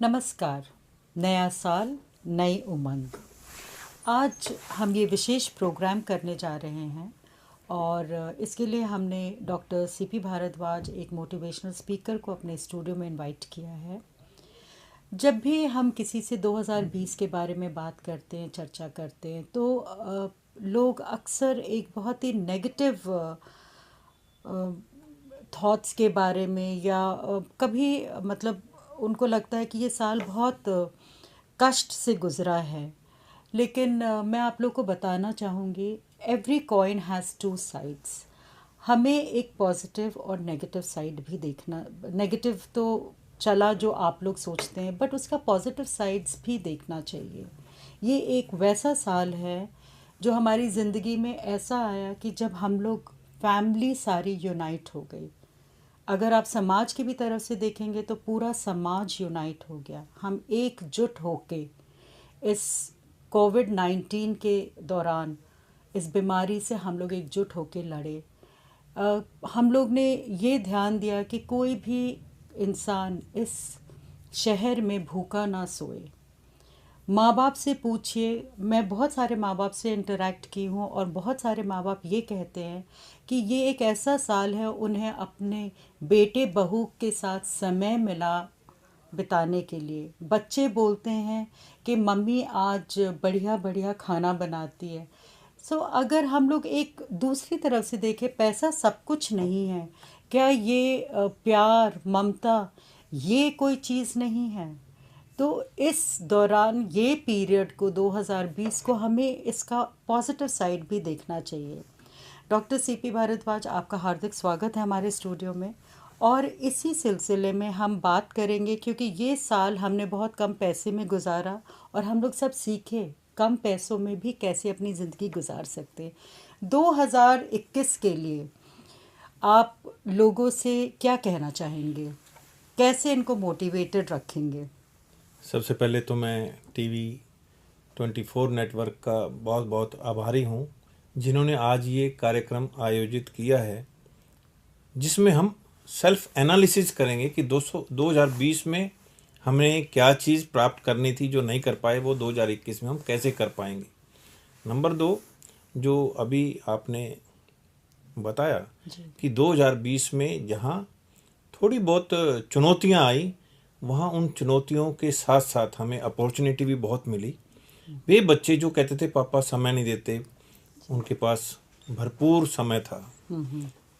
नमस्कार। नया साल, नई उमंग। आज हम ये विशेष प्रोग्राम करने जा रहे हैं और इसके लिए हमने डॉक्टर सीपी भारद्वाज, एक मोटिवेशनल स्पीकर को अपने स्टूडियो में इनवाइट किया है। जब भी हम किसी से 2020 के बारे में बात करते हैं, चर्चा करते हैं, तो लोग अक्सर एक बहुत ही नेगेटिव थॉट्स के बारे में या कभी मतलब उनको लगता है कि ये साल बहुत कष्ट से गुज़रा है। लेकिन मैं आप लोग को बताना चाहूँगी, every coin has two sides. हमें एक पॉजिटिव और नेगेटिव साइड भी देखना, नेगेटिव तो चला जो आप लोग सोचते हैं, बट उसका पॉजिटिव साइड्स भी देखना चाहिए। ये एक वैसा साल है जो हमारी ज़िंदगी में ऐसा आया कि जब हम लोग फैमिली सारी यूनाइट हो गई। अगर आप समाज की भी तरफ से देखेंगे तो पूरा समाज यूनाइट हो गया। हम एकजुट होके इस कोविड-19 के दौरान इस बीमारी से हम लोग एकजुट होके लड़े। हम लोग ने ये ध्यान दिया कि कोई भी इंसान इस शहर में भूखा ना सोए। माँ बाप से पूछिए, मैं बहुत सारे माँ बाप से इंटरेक्ट की हूँ और बहुत सारे माँ बाप ये कहते हैं कि ये एक ऐसा साल है उन्हें अपने बेटे बहू के साथ समय मिला बिताने के लिए। बच्चे बोलते हैं कि मम्मी आज बढ़िया बढ़िया खाना बनाती है। सो अगर हम लोग एक दूसरी तरफ से देखें, पैसा सब कुछ नहीं है। क्या ये प्यार, ममता, ये कोई चीज़ नहीं है? तो इस दौरान ये पीरियड को 2020 को हमें इसका पॉजिटिव साइड भी देखना चाहिए। डॉक्टर सीपी भारद्वाज, आपका हार्दिक स्वागत है हमारे स्टूडियो में। और इसी सिलसिले में हम बात करेंगे क्योंकि ये साल हमने बहुत कम पैसे में गुजारा और हम लोग सब सीखे कम पैसों में भी कैसे अपनी ज़िंदगी गुजार सकते। 2021 के लिए आप लोगों से क्या कहना चाहेंगे? कैसे इनको मोटिवेटेड रखेंगे? सबसे पहले तो मैं टीवी 24 नेटवर्क का बहुत बहुत आभारी हूँ, जिन्होंने आज ये कार्यक्रम आयोजित किया है, जिसमें हम सेल्फ एनालिसिस करेंगे कि 2020 में हमें क्या चीज़ प्राप्त करनी थी जो नहीं कर पाए, वो 2021 में हम कैसे कर पाएंगे। नंबर 2, जो अभी आपने बताया कि 2020 में जहाँ थोड़ी बहुत चुनौतियाँ आई, वहाँ उन चुनौतियों के साथ साथ हमें अपॉर्चुनिटी भी बहुत मिली। वे बच्चे जो कहते थे पापा समय नहीं देते, उनके पास भरपूर समय था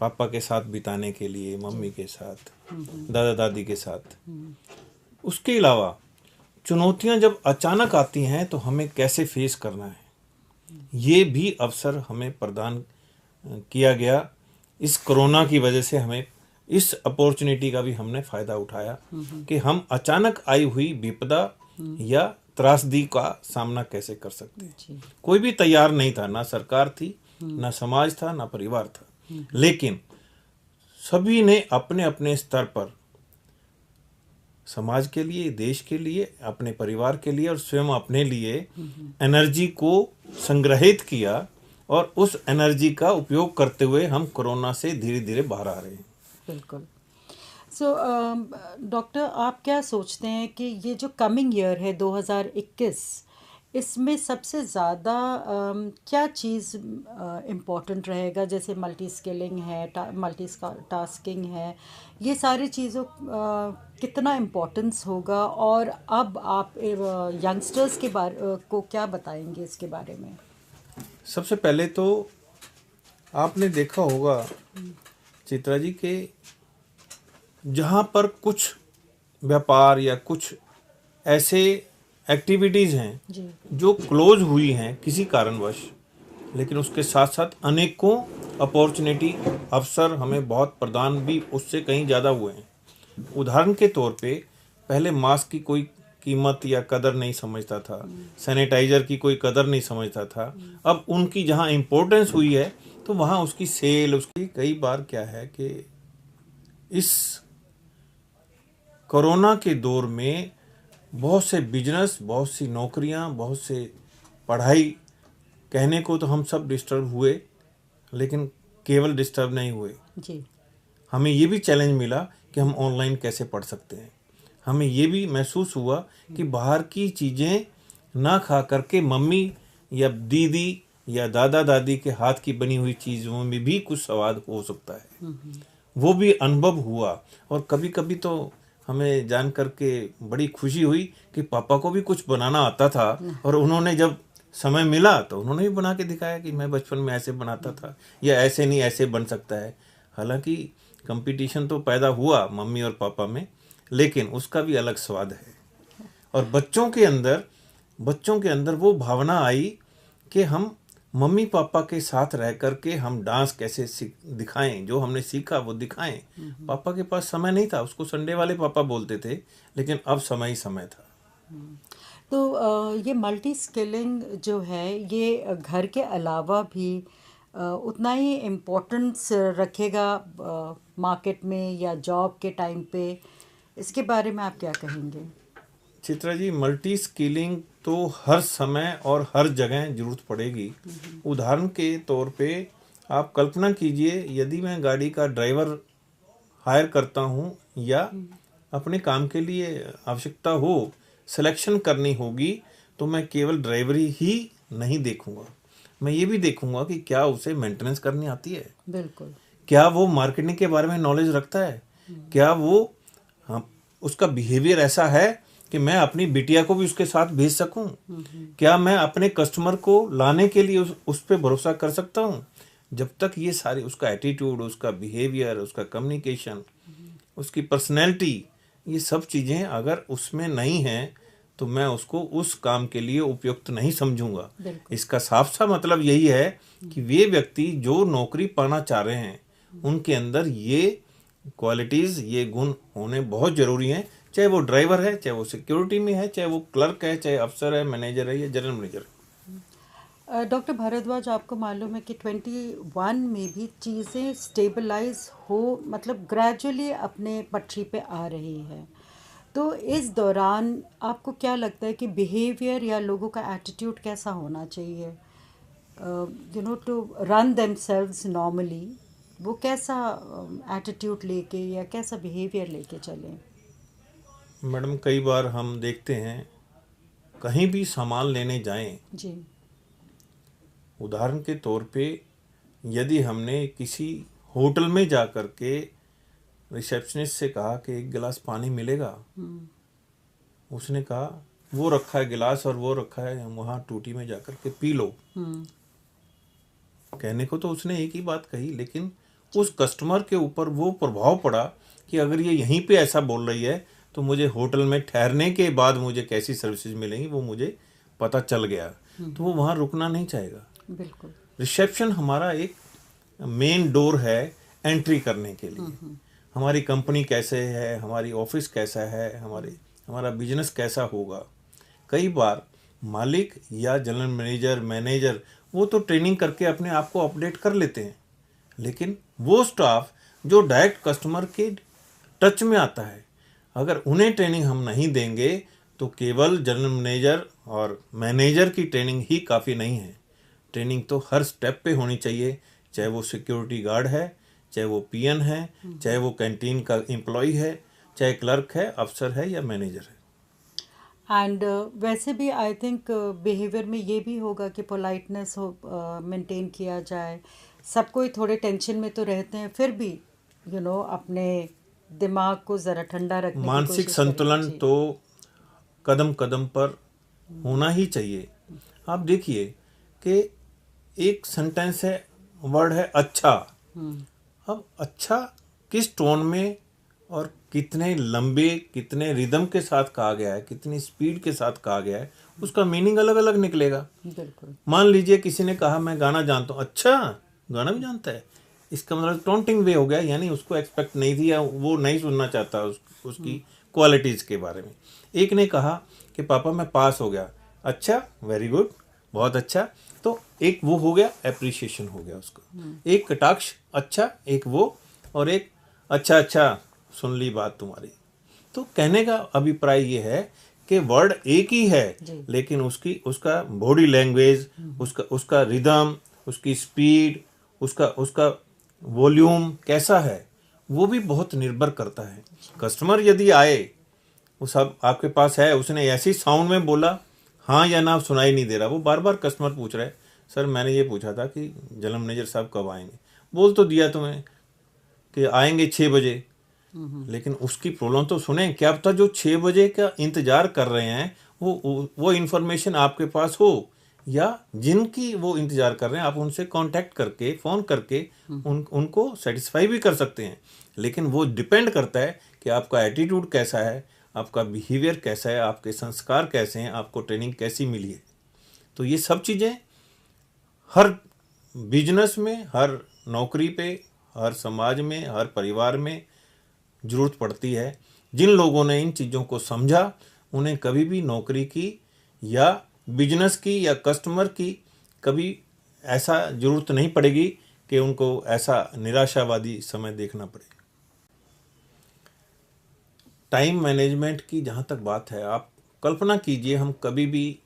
पापा के साथ बिताने के लिए, मम्मी के साथ, दादा दादी के साथ। उसके अलावा चुनौतियाँ जब अचानक आती हैं तो हमें कैसे फेस करना है, ये भी अवसर हमें प्रदान किया गया। इस कोरोना की वजह से हमें इस अपॉर्चुनिटी का भी हमने फ़ायदा उठाया कि हम अचानक आई हुई विपदा या त्रासदी का सामना कैसे कर सकते हैं। कोई भी तैयार नहीं था, ना सरकार थी, ना समाज था, ना परिवार था, लेकिन सभी ने अपने अपने स्तर पर समाज के लिए, देश के लिए, अपने परिवार के लिए और स्वयं अपने लिए एनर्जी को संग्रहित किया और उस एनर्जी का उपयोग करते हुए हम कोरोना से धीरे धीरे बाहर आ रहे हैं। बिल्कुल। सो डॉक्टर, आप क्या सोचते हैं कि ये जो कमिंग ईयर है 2021, इसमें सबसे ज़्यादा क्या चीज़ इम्पोर्टेंट रहेगा? जैसे मल्टी स्किलिंग है, मल्टी टास्किंग है, ये सारी चीज़ों कितना इम्पोर्टेंस होगा? और अब आप यंगस्टर्स के बारे को क्या बताएंगे इसके बारे में? सबसे पहले तो आपने देखा होगा चित्रा जी के जहाँ पर कुछ व्यापार या कुछ ऐसे एक्टिविटीज़ हैं जो क्लोज हुई हैं किसी कारणवश, लेकिन उसके साथ साथ अनेकों अपॉर्चुनिटी, अवसर हमें बहुत प्रदान भी उससे कहीं ज़्यादा हुए हैं। उदाहरण के तौर पे पहले मास्क की कोई कीमत या कदर नहीं समझता था, सैनिटाइज़र की कोई कदर नहीं समझता था। अब उनकी जहाँ इम्पोर्टेंस हुई है तो वहाँ उसकी सेल, उसकी कई बार क्या है कि इस कोरोना के दौर में बहुत से बिजनेस, बहुत सी नौकरियां, बहुत से पढ़ाई, कहने को तो हम सब डिस्टर्ब हुए, लेकिन केवल डिस्टर्ब नहीं हुए जी। हमें ये भी चैलेंज मिला कि हम ऑनलाइन कैसे पढ़ सकते हैं, हमें ये भी महसूस हुआ कि बाहर की चीज़ें ना खा करके मम्मी या दीदी या दादा दादी के हाथ की बनी हुई चीज़ों में भी कुछ स्वाद हो सकता है। वो भी अनुभव हुआ। और कभी कभी तो हमें जान करके बड़ी खुशी हुई कि पापा को भी कुछ बनाना आता था, और उन्होंने जब समय मिला तो उन्होंने भी बना के दिखाया कि मैं बचपन में ऐसे बनाता था, या ऐसे नहीं ऐसे बन सकता है। हालांकि कंपटीशन तो पैदा हुआ मम्मी और पापा में, लेकिन उसका भी अलग स्वाद है। और बच्चों के अंदर वो भावना आई कि हम मम्मी पापा के साथ रह करके हम डांस कैसे दिखाएं, जो हमने सीखा वो दिखाएं। पापा के पास समय नहीं था, उसको संडे वाले पापा बोलते थे, लेकिन अब समय ही समय था। तो ये मल्टी स्किलिंग जो है ये घर के अलावा भी उतना ही इम्पोर्टेंस रखेगा मार्केट में या जॉब के टाइम पे, इसके बारे में आप क्या कहेंगे? चित्रा जी, मल्टी स्किलिंग तो हर समय और हर जगह जरूरत पड़ेगी। उदाहरण के तौर पे आप कल्पना कीजिए, यदि मैं गाड़ी का ड्राइवर हायर करता हूँ या अपने काम के लिए आवश्यकता हो, सिलेक्शन करनी होगी, तो मैं केवल ड्राइवरी ही नहीं देखूंगा, मैं ये भी देखूंगा कि क्या उसे मेंटेनेंस करनी आती है, बिल्कुल। क्या वो मार्केटिंग के बारे में नॉलेज रखता है, क्या वो उसका बिहेवियर ऐसा है कि मैं अपनी बिटिया को भी उसके साथ भेज सकूं, क्या मैं अपने कस्टमर को लाने के लिए उस पर भरोसा कर सकता हूं। जब तक ये सारी उसका एटीट्यूड, उसका बिहेवियर, उसका कम्युनिकेशन, उसकी पर्सनैलिटी, ये सब चीज़ें अगर उसमें नहीं हैं तो मैं उसको उस काम के लिए उपयुक्त नहीं समझूंगा। इसका साफ सा मतलब यही है कि वे व्यक्ति जो नौकरी पाना चाह रहे हैं उनके अंदर ये क्वालिटीज़, ये गुण होने बहुत ज़रूरी हैं। चाहे वो ड्राइवर है, चाहे वो सिक्योरिटी में है, चाहे वो क्लर्क है, चाहे अफसर है, मैनेजर है या जनरल मैनेजर है। डॉक्टर भारद्वाज, आपको मालूम है कि 21 में भी चीज़ें स्टेबलाइज हो, मतलब ग्रेजुअली अपने पटरी पे आ रही है। तो इस दौरान आपको क्या लगता है कि बिहेवियर या लोगों का एटीट्यूड कैसा होना चाहिए, टू रन देमसेल्व्स नॉर्मली? वो कैसा एटीट्यूड लेके या कैसा बिहेवियर लेके चलें? मैडम, कई बार हम देखते हैं कहीं भी सामान लेने जाएं, जी। उदाहरण के तौर पे यदि हमने किसी होटल में जा कर के रिसेप्शनिस्ट से कहा कि एक गिलास पानी मिलेगा, उसने कहा वो रखा है गिलास और वो रखा है वहाँ टूटी में जाकर के पी लो। कहने को तो उसने एक ही बात कही, लेकिन उस कस्टमर के ऊपर वो प्रभाव पड़ा कि अगर ये यहीं पे ऐसा बोल रही है तो मुझे होटल में ठहरने के बाद मुझे कैसी सर्विसेज मिलेंगी वो मुझे पता चल गया। तो वो वहाँ रुकना नहीं चाहेगा। बिल्कुल। रिसेप्शन हमारा एक मेन डोर है एंट्री करने के लिए। हमारी कंपनी कैसे है, हमारी ऑफिस कैसा है, हमारा बिजनेस कैसा होगा। कई बार मालिक या जनरल मैनेजर वो तो ट्रेनिंग करके अपने आप को अपडेट कर लेते हैं, लेकिन वो स्टाफ जो डायरेक्ट कस्टमर के टच में आता है, अगर उन्हें ट्रेनिंग हम नहीं देंगे तो केवल जनरल मैनेजर और मैनेजर की ट्रेनिंग ही काफ़ी नहीं है। ट्रेनिंग तो हर स्टेप पे होनी चाहिए, चाहे वो सिक्योरिटी गार्ड है, चाहे वो पीएन है, चाहे वो कैंटीन का एम्प्लॉय है, चाहे क्लर्क है, अफसर है या मैनेजर है। एंड वैसे भी आई थिंक बिहेवियर में ये भी होगा कि पोलाइटनेस हो, मेंटेन किया जाए। सब कोई थोड़े टेंशन में तो रहते हैं, फिर भी अपने दिमाग को ज़रा ठंडा रखने की मानसिक कोशिश संतुलन करें। तो कदम कदम पर होना ही चाहिए। आप देखिए कि एक सेंटेंस है, वर्ड है अच्छा। अब अच्छा किस टोन में और कितने लंबे, कितने रिदम के साथ कहा गया है, कितनी स्पीड के साथ कहा गया है, उसका मीनिंग अलग अलग निकलेगा। बिल्कुल। मान लीजिए किसी ने कहा मैं गाना जानता हूँ, अच्छा गाना भी जानता है, इसका मतलब टॉन्टिंग वे हो गया, यानी उसको एक्सपेक्ट नहीं थी या वो नहीं सुनना चाहता उसकी क्वालिटीज़ के बारे में। एक ने कहा कि पापा मैं पास हो गया, अच्छा वेरी गुड, बहुत अच्छा। तो एक वो हो गया, एप्रिसिएशन हो गया उसका। एक कटाक्ष, अच्छा, एक वो, और एक अच्छा अच्छा सुन ली बात तुम्हारी। तो कहने का अभिप्राय ये है कि वर्ड एक ही है, लेकिन उसका बॉडी लैंग्वेज, उसका रिदम, उसकी स्पीड, उसका वॉल्यूम कैसा है, वो भी बहुत निर्भर करता है। कस्टमर यदि आए वो सब आपके पास है, उसने ऐसी साउंड में बोला हाँ या ना सुनाई नहीं दे रहा। वो बार बार कस्टमर पूछ रहा है, सर मैंने ये पूछा था कि जनरल मैनेजर साहब कब आएंगे, बोल तो दिया तुम्हें कि आएंगे 6 बजे, लेकिन उसकी प्रॉब्लम तो सुने। क्या पता जो 6 बजे का इंतजार कर रहे हैं वो इन्फॉर्मेशन आपके पास हो, या जिनकी वो इंतजार कर रहे हैं आप उनसे कांटेक्ट करके फ़ोन करके उनको सेटिस्फाई भी कर सकते हैं। लेकिन वो डिपेंड करता है कि आपका एटीट्यूड कैसा है, आपका बिहेवियर कैसा है, आपके संस्कार कैसे हैं, आपको ट्रेनिंग कैसी मिली है। तो ये सब चीज़ें हर बिजनेस में, हर नौकरी पे, हर समाज में, हर परिवार में ज़रूरत पड़ती है। जिन लोगों ने इन चीज़ों को समझा उन्हें कभी भी नौकरी की या बिजनेस की या कस्टमर की कभी ऐसा ज़रूरत नहीं पड़ेगी कि उनको ऐसा निराशावादी समय देखना पड़े। टाइम मैनेजमेंट की जहाँ तक बात है, आप कल्पना कीजिए हम कभी भी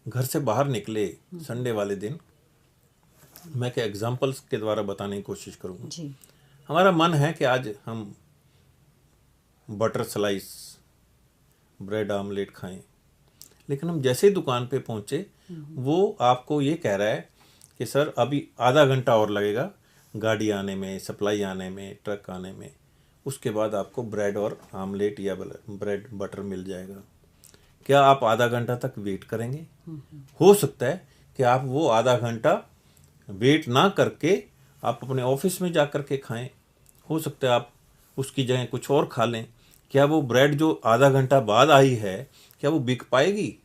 घर से बाहर निकले संडे वाले दिन, मैं क्या एग्जांपल्स के द्वारा बताने की कोशिश करूँगा। जी। हमारा मन है कि आज हम बटर स्लाइस, ब्रेड आमलेट खाएं, लेकिन हम जैसे ही दुकान पे पहुंचे वो आपको ये कह रहा है कि सर अभी आधा घंटा और लगेगा गाड़ी आने में, सप्लाई आने में, ट्रक आने में, उसके बाद आपको ब्रेड और आमलेट या ब्रेड बटर मिल जाएगा। क्या आप आधा घंटा तक वेट करेंगे? हो सकता है कि आप वो आधा घंटा वेट ना करके आप अपने ऑफिस में जा कर के खाएं। हो सकता है आप उसकी जगह कुछ और खा लें। क्या वो ब्रेड जो आधा घंटा बाद आई है क्या वो बिक पाएगी?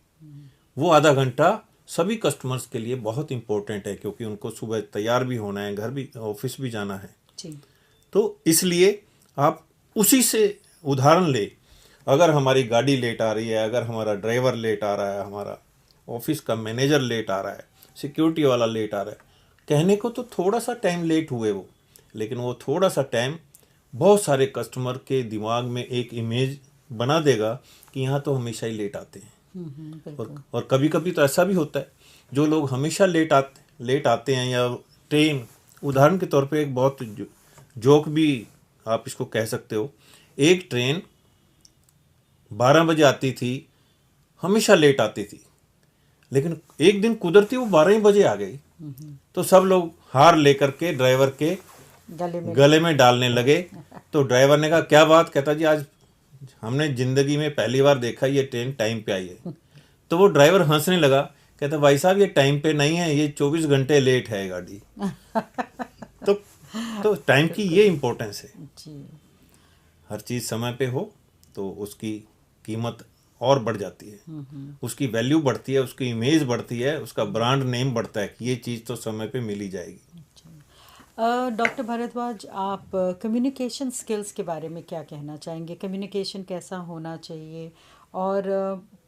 वो आधा घंटा सभी कस्टमर्स के लिए बहुत इंपॉर्टेंट है, क्योंकि उनको सुबह तैयार भी होना है, घर भी, ऑफिस भी जाना है। जी। तो इसलिए आप उसी से उदाहरण ले। अगर हमारी गाड़ी लेट आ रही है, अगर हमारा ड्राइवर लेट आ रहा है, हमारा ऑफिस का मैनेजर लेट आ रहा है, सिक्योरिटी वाला लेट आ रहा है, कहने को तो थोड़ा सा टाइम लेट हुए वो, लेकिन वो थोड़ा सा टाइम बहुत सारे कस्टमर के दिमाग में एक इमेज बना देगा कि यहाँ तो हमेशा ही लेट आते हैं। और कभी कभी तो ऐसा भी होता है जो लोग हमेशा लेट आते हैं, या ट्रेन, उदाहरण के तौर पे एक बहुत जोक भी आप इसको कह सकते हो। एक ट्रेन 12 बजे आती थी, हमेशा लेट आती थी, लेकिन एक दिन कुदरती वो 12 ही बजे आ गई। तो सब लोग हार लेकर के ड्राइवर के गले में डालने लगे। तो ड्राइवर ने कहा क्या बात? कहता जी आज हमने जिंदगी में पहली बार देखा ये ट्रेन टाइम पे आई है। तो वो ड्राइवर हंसने लगा, कहता भाई साहब ये टाइम पे नहीं है, ये 24 घंटे लेट है गाड़ी। तो टाइम की ये इम्पोर्टेंस है जी। हर चीज़ समय पे हो तो उसकी कीमत और बढ़ जाती है, उसकी वैल्यू बढ़ती है, उसकी इमेज बढ़ती है, उसका ब्रांड नेम बढ़ता है कि ये चीज़ तो समय पे मिल ही जाएगी। डॉक्टर भारद्वाज, आप कम्युनिकेशन स्किल्स के बारे में क्या कहना चाहेंगे? कम्युनिकेशन कैसा होना चाहिए, और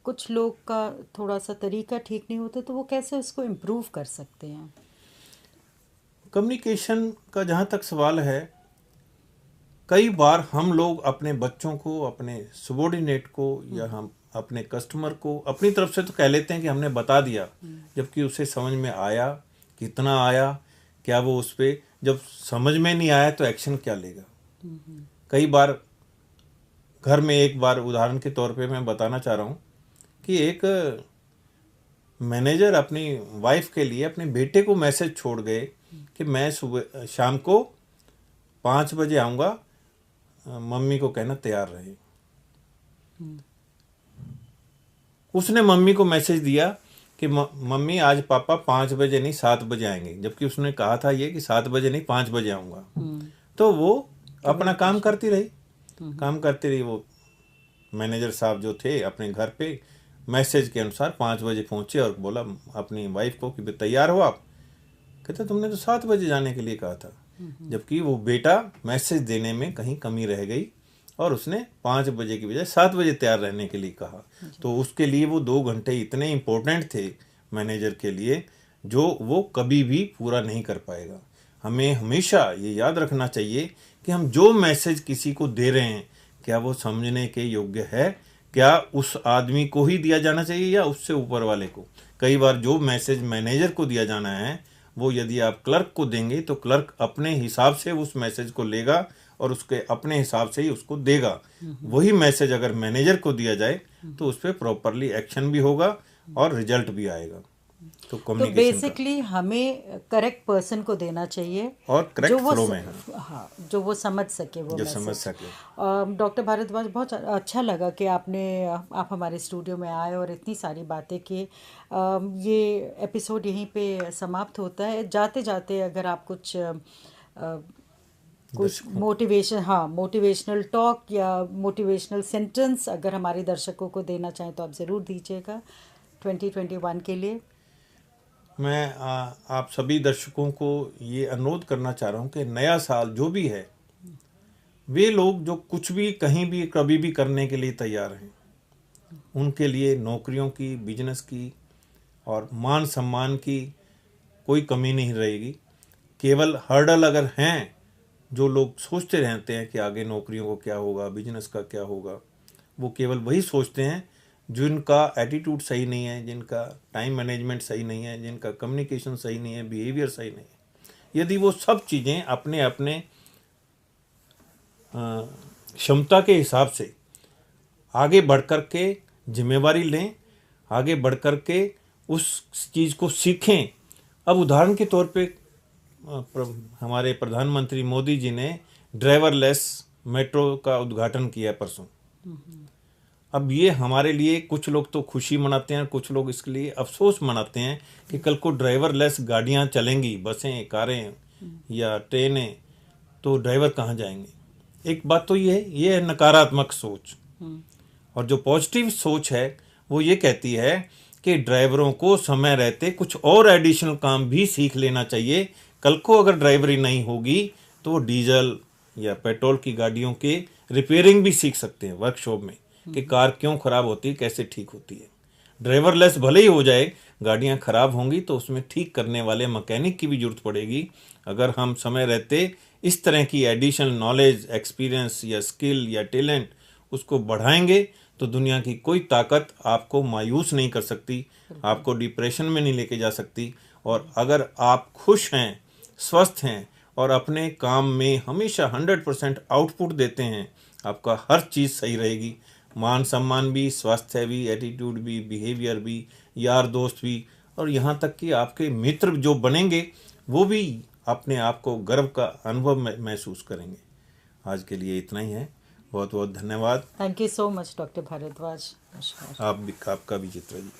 कुछ लोग का थोड़ा सा तरीका ठीक नहीं होता तो वो कैसे उसको इम्प्रूव कर सकते हैं? कम्युनिकेशन का जहाँ तक सवाल है, कई बार हम लोग अपने बच्चों को, अपने सबॉर्डिनेट को, या हम अपने कस्टमर को अपनी तरफ से तो कह लेते हैं कि हमने बता दिया, जबकि उसे समझ में आया, कितना आया, क्या वो उस पर, जब समझ में नहीं आया तो एक्शन क्या लेगा। कई बार घर में, एक बार उदाहरण के तौर पे मैं बताना चाह रहा हूँ कि एक मैनेजर अपनी वाइफ के लिए अपने बेटे को मैसेज छोड़ गए कि मैं सुबह शाम को 5 बजे आऊँगा, मम्मी को कहना तैयार रहे। उसने मम्मी को मैसेज दिया कि मम्मी आज पापा 5 बजे नहीं 7 बजे आएंगे, जबकि उसने कहा था ये कि 7 बजे नहीं 5 बजे आऊँगा। तो वो अपना काम करती रही। वो मैनेजर साहब जो थे अपने घर पे मैसेज के अनुसार 5 बजे पहुँचे और बोला अपनी वाइफ को कि तैयार हो आप? कहते तुमने तो 7 बजे जाने के लिए कहा था। जबकि वो बेटा मैसेज देने में कहीं कमी रह गई और उसने 5 बजे की बजाय 7 बजे तैयार रहने के लिए कहा। तो उसके लिए वो 2 घंटे इतने इम्पोर्टेंट थे मैनेजर के लिए, जो वो कभी भी पूरा नहीं कर पाएगा। हमें हमेशा ये याद रखना चाहिए कि हम जो मैसेज किसी को दे रहे हैं क्या वो समझने के योग्य है, क्या उस आदमी को ही दिया जाना चाहिए या उससे ऊपर वाले को। कई बार जो मैसेज मैनेजर को दिया जाना है वो यदि आप क्लर्क को देंगे तो क्लर्क अपने हिसाब से उस मैसेज को लेगा और उसके अपने हिसाब से ही उसको देगा। वही मैसेज अगर मैनेजर को दिया जाए तो उस पर प्रॉपरली एक्शन भी होगा और रिजल्ट भी आएगा। तो तो कम्युनिकेशन का बेसिकली हमें करेक्ट पर्सन को देना चाहिए और जो करेक्ट वो फ्लो में है, हाँ, जो वो समझ सके वो जो समझ मैसेज। सके। डॉक्टर भारद्वाज, बहुत अच्छा लगा कि आप हमारे स्टूडियो में आए और इतनी सारी बातें की। ये एपिसोड यहीं पे समाप्त होता है। जाते जाते अगर आप कुछ दर्शकों मोटिवेशन, हाँ, मोटिवेशनल टॉक या मोटिवेशनल सेंटेंस अगर हमारे दर्शकों को देना चाहें तो आप ज़रूर दीजिएगा 2021 के लिए। मैं आप सभी दर्शकों को ये अनुरोध करना चाह रहा हूँ कि नया साल जो भी है, वे लोग जो कुछ भी कहीं भी कभी भी करने के लिए तैयार हैं, उनके लिए नौकरियों की, बिजनेस की और मान सम्मान की कोई कमी नहीं रहेगी। केवल हर्डल अगर हैं, जो लोग सोचते रहते हैं कि आगे नौकरियों को क्या होगा, बिजनेस का क्या होगा, वो केवल वही सोचते हैं जिनका एटीट्यूड सही नहीं है, जिनका टाइम मैनेजमेंट सही नहीं है, जिनका कम्युनिकेशन सही नहीं है, बिहेवियर सही नहीं है। यदि वो सब चीज़ें अपने अपने क्षमता के हिसाब से आगे बढ़ कर के जिम्मेवारी लें, आगे बढ़ कर के उस चीज़ को सीखें। अब उदाहरण के तौर पे हमारे प्रधानमंत्री मोदी जी ने ड्राइवरलेस मेट्रो का उद्घाटन किया परसों। अब ये हमारे लिए कुछ लोग तो खुशी मनाते हैं, कुछ लोग इसके लिए अफसोस मनाते हैं कि कल को ड्राइवरलेस गाड़ियां चलेंगी, बसें, कारें या ट्रेनें, तो ड्राइवर कहाँ जाएंगे। एक बात तो ये है नकारात्मक सोच। और जो पॉजिटिव सोच है वो ये कहती है कि ड्राइवरों को समय रहते कुछ और एडिशनल काम भी सीख लेना चाहिए। कल को अगर ड्राइवरी नहीं होगी तो डीजल या पेट्रोल की गाड़ियों के रिपेयरिंग भी सीख सकते हैं वर्कशॉप में, कि कार क्यों खराब होती है, कैसे ठीक होती है। ड्राइवरलेस भले ही हो जाए, गाड़ियां खराब होंगी तो उसमें ठीक करने वाले मैकेनिक की भी जरूरत पड़ेगी। अगर हम समय रहते इस तरह की एडिशनल नॉलेज, एक्सपीरियंस या स्किल या टैलेंट उसको बढ़ाएंगे तो दुनिया की कोई ताकत आपको मायूस नहीं कर सकती, आपको डिप्रेशन में नहीं लेके जा सकती। और अगर आप खुश हैं, स्वस्थ हैं और अपने काम में हमेशा 100% आउटपुट देते हैं, आपका हर चीज़ सही रहेगी। मान सम्मान भी, स्वास्थ्य भी, एटीट्यूड भी, बिहेवियर भी, यार दोस्त भी, और यहाँ तक कि आपके मित्र जो बनेंगे वो भी अपने आप को गर्व का अनुभव महसूस करेंगे। आज के लिए इतना ही है। बहुत बहुत धन्यवाद। Thank you so much doctor Bharadwaj. नमस्कार। आपका भी चित्र जी।